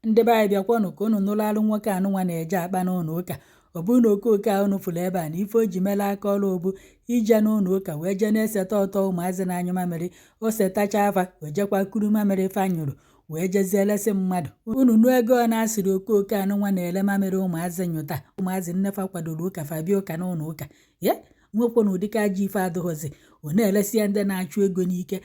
ndị be anyị bịakwanụ ka unu nụrụ alụ nwoke anụnwa na-eje akpa n'ụlọ ụka. Ọ bụrụ na okooko a unu fụrụ ebe a na ife o ji mela aka ọrụ obu ije n'ụlọ ụka wee jee na-eseta ọtọ ụmụazị na-anyụ mamịrị. O setacha afa o jekwa kuru mamịrị fanyụrụ wee jezie elesi mmadụ. Unu nụ ego ọ na-asịrị okooko anụnwa na-ele mamịrị ụmụazị nyụta. Ụmụazị nnefa kwadoro ụka fa bịa ụka n'ụlọ ụka ye nwekwo na ụdịka ajọ ife adịghọzi. Ọ na-elesi ya ndị na-achụ ego n'ike,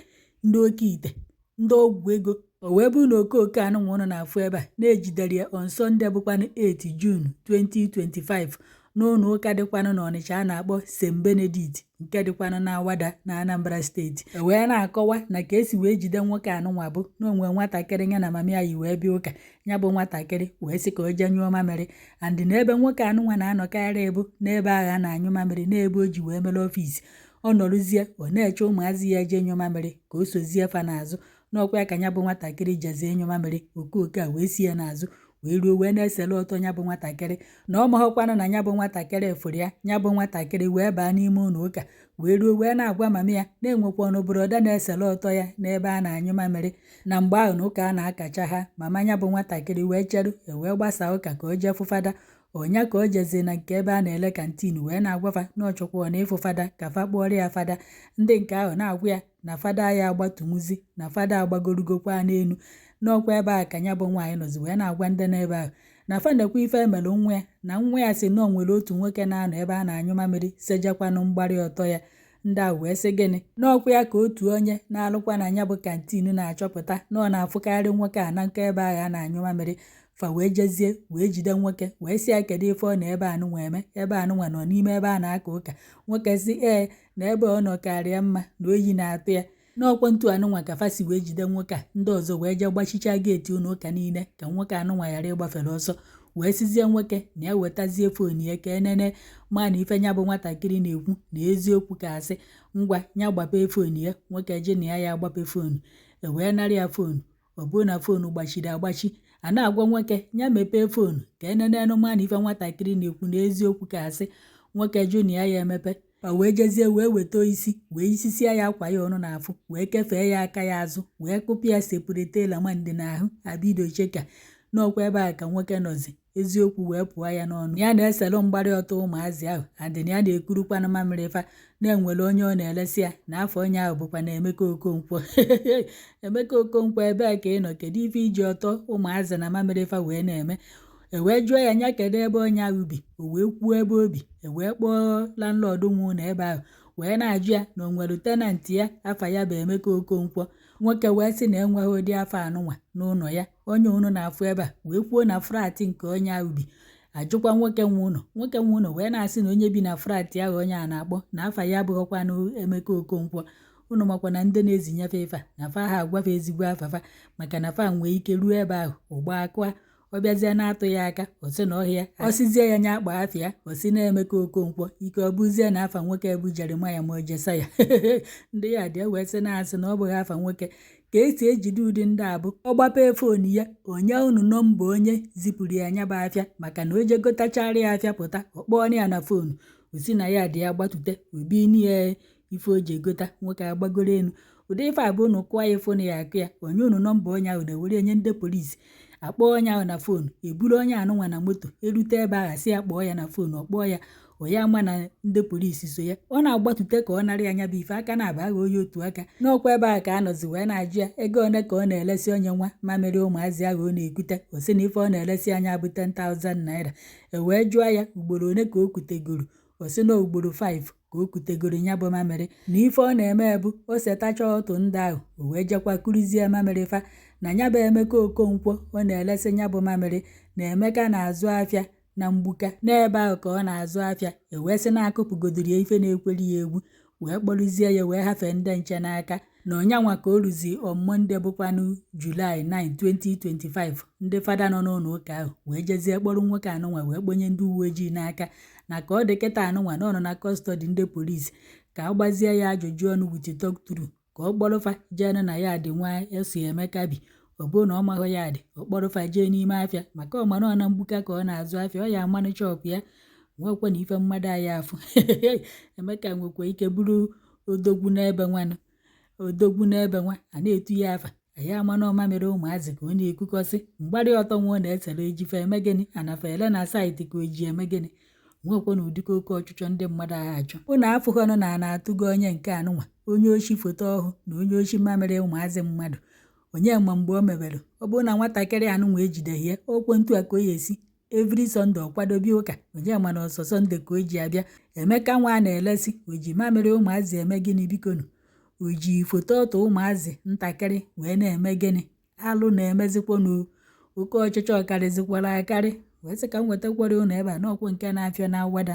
ndị oke ite, ndị ọgwụ ego. O wee bụrụ na okooko anụnwa ụnụ na-afụ ebe a na-ejidere ya on Sunday bụkwanụ 8 June 2025 n'ụlọ ụka dịkwanụ n'Ọnịcha a na-akpọ St. Benedict nke dịkwanụ na Awada na Anambra steeti. Wee na-akọwa na ka esi wee jide nwoke anụnwa bụ na onwe nwatakịrị ya na mama ya yi wee bịa ụka. Ya bụ nwatakịrị wee sị ka o jee nyụọ mamịrị and n'ebe nwoke anụnwa na-anọkarị ebu n'ebe agha na-anyụ mamịrị n'ebe o ji wee mere ọfisi. Ọ nọrụzie ọ na-eche ụmụazị ya eje nyụọ mamịrị ka o sozie fa n'azụ. N'ọkwa ya ka ya bụ nwatakịrị jezie nyụ mamịrị. Okooko a wee si ya n'azụ wee ruo wee na-esele ọtọ ya bụ nwatakịrị na ọ mahụkwanụ na ya bụ nwatakịrị fụrụ ya. Ya bụ nwatakịrị wee baa n'ime ụlọ ụka wee ruo wee na-agwa mama ya na-enwekwa ọnụbụrọda na-esele ọtọ ya n'ebe a na-anyụ mamịrị. Na mgbe ahụ na ụka a na-akacha ha mama ya bụ nwatakịrị wee cheru wee gbasaa ụka ka o jee fụ fada. Ọnya ka o jezie na nke ebe a na-ele kantin wee na-agwafa na ọchọkwa na ịfụ fada ka fa kpọrọ ya fada. Ndị nke ahụ na-agwa ya na fada ya agbatumuzi na fada agbagorugokwa n'elu. N'ọkwa ebe a ka ya bụ nwaanyị nọzi wee na-agwa ndị n'ebe ahụ na fa na-ekwe ife emere nwa ya na nwa ya si na o nwere otu nwoke na-anọ ebe a na-anyụ mamịrị sejekwanụ mgbari ọtọ ya. Ndị ahụ wee sị gịnị n'ọkwa ya ka otu onye na-alụkwa na ya bụ kantin na-achọpụta na ọ na-afụkarị nwoke a na nke ebe ahụ a na-anyụ mamịrị. Fa wee jezie wee jide nwoke wee sị ya kedu ife ọ na ebe anụnwa eme. Ebe anụnwa nọ n'ime ebe a na-aka ụka. Nwoke si na ebe ọ nọ karịa mma na oyi na-atụ ya. N'ọkwa ntu anụnwa ka fa si wee jide nwoke a. Ndị ọzọ wee jee gbachicha geeti ụlọ ụka niile ka nwoke anụnwa ghara ịgbafere ọsọ. Wee sizie nwoke na ya wetazie foonu ya ka enene ma na ife ya bụ nwatakịrị na-ekwu na eziokwu ka asị. Ngwa ya gbapee foonu ya. Nwoke ji na ya agbape foonu wee narị ya foonu. Ọ bụrụ na foonu gbachiri agbachi a na-agwa nwoke ya mepee foonu ka enene anụma na ife nwatakịrị na-ekwu na eziokwu ka asị. Nwoke jụ na ya emepe. O wee jezie wee weta isi wee isisia ya akwa ya ọnụ n'afụ wee kefee ya aka ya azụ wee kụpịa sepuretela nwande n'ahụ abido cheka. N'ọkwa ebe a ka nwoke nọzi eziokwu wee pụọ ya n'ọnụ. Ya na-eselu mgbari ọtọ ụmụazị ahụ adịna ya na-ekurukwanụ mamịrị fa na-enwere onye ọ na-elesi ya na afọ onye ahụ bụkwa na Emeka Okonkwo. Emeka Okonkwo ebe a ka ị nọ kedu ife iji ọtọ ụmụazị na mamịrị fa wee na-eme. Wee jụọ ya nya kedu ebe onye ahụ bi. O wee kwuo ebe obi. Wee kpọọ landlord nwe ụlọ ebe ahụ wee na-ajụ ya na o nwere tenanti ya afa ya bụ Emeka Okonkwo. Nwoke wee sị na enweghị ụdị afọ anụnwa n'ụlọ ya. Onye ụnụ na-afụ ebe a wee kwuo na fratị nke onye ahụ bi. Ajụkwa nwoke nwe ụlọ. Nwoke nwe ụlọ wee na-asị na onye bi na fratị ahụ onye a na-akpọ na afa ya abụghịkwanụ Emeka Okonkwo. Unu makwa na ndị na-ezinyefe ife a na fa ha agwafe ezigbo afafa maka na fa nwee ike ruo ebe ahụ ụgba akụa. Ọ bịazie na-atụ ya aka ọ sị na ọhịa ọ sizie ya nya akpa afịa ọ sị na Emeka Okonkwo ike ọ bụzie na afa nwoke bụ Jeremaya ma o jesa ya. Ndị ya dị wee sị na-asị na ọ bụghị afa nwoke. Ka esi ejide ụdị ndị a bụ ọ gbapee foonu ya onye unu nọmba onye zipụrụ ya nya bụ afịa maka na o je gotachara ya afịa pụta ọ kpọọ ya na foonu o si na ya dị ya gbatute obi nie ife o ji egota. Nwoke agbagoro elu. Ụdị ife abụ unu kụọ ya foonu ya akụ ya onye unu nọmba onye ahụ na-ewere enye ndị polisi. Akpọọ onye ahụ na foonu eburu onye anụnwa na moto erute ebe ahụ si ya kpọọ ya na foonu ọ kpọọ ya onye ama na ndị polisi so ya. Ọ na-agbatute ka ọ narị anya bụ ife aka na-aba agha onye otu aka. N'ọkwa ebe ahụ ka a nọzi wee na-ajụ ya ego one ka ọ na-elesi onye nwa mamịrị ụmụazị ahụ ọ na-ekute. O sị na ife ọ na-elesi anya bụ 10,000 naira. Wee jụọ ya ugboro one ka o kutegoro. O sị na ugboro 5 ka o kutegoro ya bụ mamịrị na ife ọ na-eme bụ o setacha otu ndị ahụ o wee jekwa kuruzie mamịrị fa na ya bụ Emeka Okonkwo ọ na-elesi ya bụ mamịrị na Emeka na-azụ afịa na mgbuka n'ebe ahụ ka ọ na-azụ afịa. Wee sị na-akụpụgodoro ya ife na-ekweli ya egwu wee kpọrụzie ya wee hafee ndị nche n'aka na ọnyanwa ka o ruzi on Monday bụkwanụ July 9, 2025 ndị fada nọ n'ụlọ ụka ahụ wee jezie kpọrọ nwoke anụnwa wee kponye ndị uwe ojii n'aka na ka ọ dị kịta anụnwa na ọ nọ na kọstọdi ndị polisi ka ọ gbazie ya ajụjụ ọnụ wit tọkturu ka ọ kpọrọfa jee na ya dị nwa esi Emeka bi. Ọ bụrụ na ọ mahụ ya dị ọ kpọrọfa jee n'ime afịa maka ọmana ọ na mgbuka ka ọ na-azụ afịa ọ ya amanụ chọpụ ya nwekwa na ife mmadụ anyị afụ. Emeka nwekwa ike bụrụ odogwu n'ebe nwanụ odogwu n'ebe nwa a na-etu ya afa anyị amana ọmamịrị ụmụazị ka ọ na-ekwukọsị mgbadị ọtọ nwa ọ na-esere ejife eme gịnị anafele na saịtị ka o ji eme gịnị nwekwe na ụdịka oke ọchịchọ ndị mmadụ agha achọ ụnụ afụghọnụ na na-atụgo onye nke anụnwa onye ochi foto ọhụụ na onye ochi mamịrị ụmụazị mmadụ onye ma mgbe o mebere ọ bụrụ na nwatakịrị anụnwa ejideghie okwe ntu a ka o ya esi evri sọnde ọ kwadobe ụka onye ma na ọsọ sọnde ka o ji abịa Emeka nwa a na-elesi o ji mamịrị ụmụazị eme gịnị bikonu o ji foto ọtọ ụmụazị ntakịrị wee na-eme gịnị alụ na-emezikwa n'oke ọchịchọ karịzikwara akarị wee sị ka m wetakwara ụnụ ebe a n'ọkwụ nke na-afịa na awada